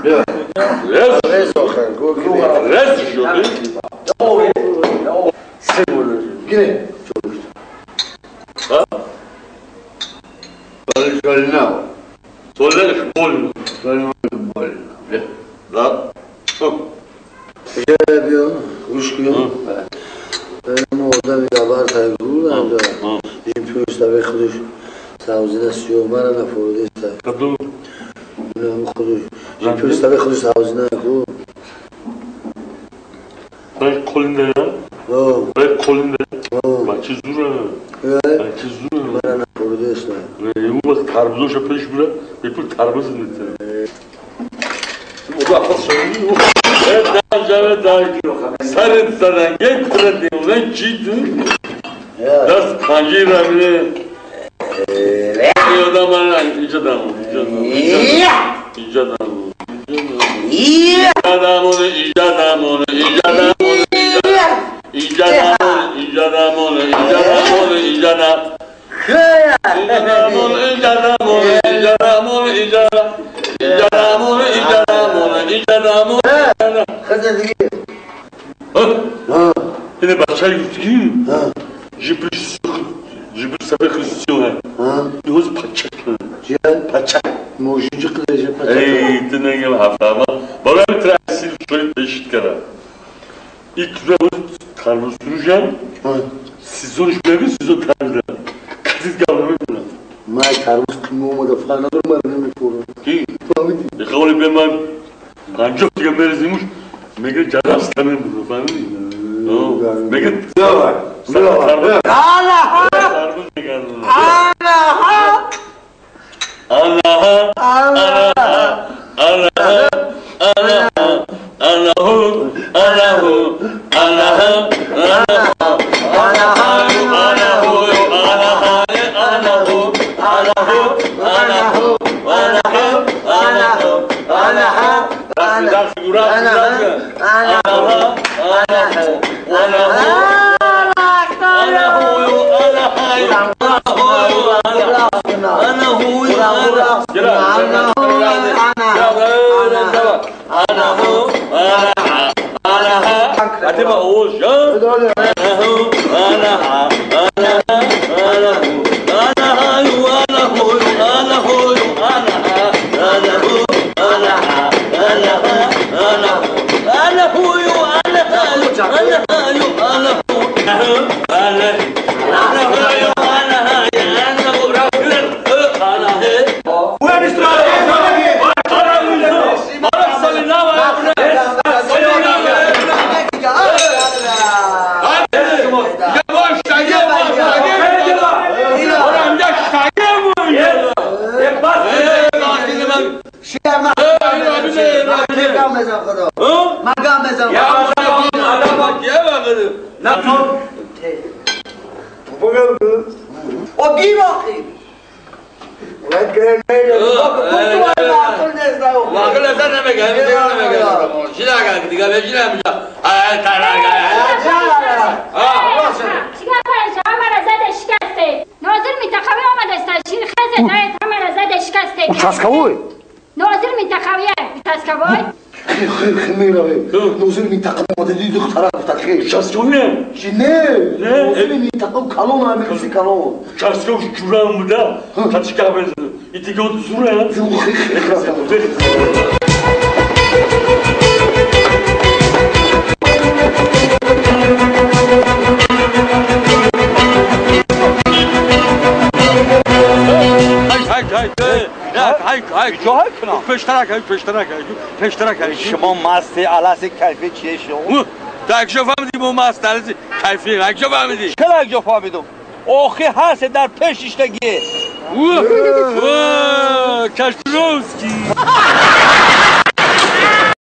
رز آخر رز شده سه بولو گیره ها؟ سالی نه سالی بول لا بیا گوش کن ما آدمی دبر تایگور همجا این پیوسته به خودش سوزیده سیومه را نفورده است کدوم خودش این پیوسته به خودش سوزیده نکن باید کلنده یا؟ باید کلنده؟ بچه زوره بچه زوره من نفورده است اون وقت تربوزش پیش بره بیپور تربوز نیسته او رفت شدی در جمعه دایی سرت زدن یک تره دیمونه چی دو؟ دست پنجی رمینه اینجا دامن اینجا دامن اینجا دامن اینه بچه یوتگی جبر سبه خریستیونه یوز پچک پچک موجود قدرش پچک ای تو نگم هفته اما بالا میتره اصیل شوید بشید کرده ilk round karnı süreceğim. Sizon şuraya sizon tarla. Kadir gavramı buna. May karnı kımı da falan olur mu ne yapıyor? Ki? Ya kavli ben man. Ancak diye merzimuş. Mega caras tanım bunu falan. Mega ne var? Ne var? Allah! Allah! Allah! Allah! Allah! Allahu Allahu Allahu Hadi bak Oğuz ya. ناظر منتخبیه تسکوی خمیره ناظر منتخب مددی دختران تاخیر Çaskavune. ناظر منتخب کلون امیرسی کلون Çaskav şuran bu da. Kaçıka benziyor. İti gördü zura ya. پشترک شما مست علس کیفی چیه شما؟ تاکشو فهمیدی ما مست علس کیفی تاکشو فهمیدی چرا اگه فهمیدم؟ آخه هست در پشتگی کشتروسکی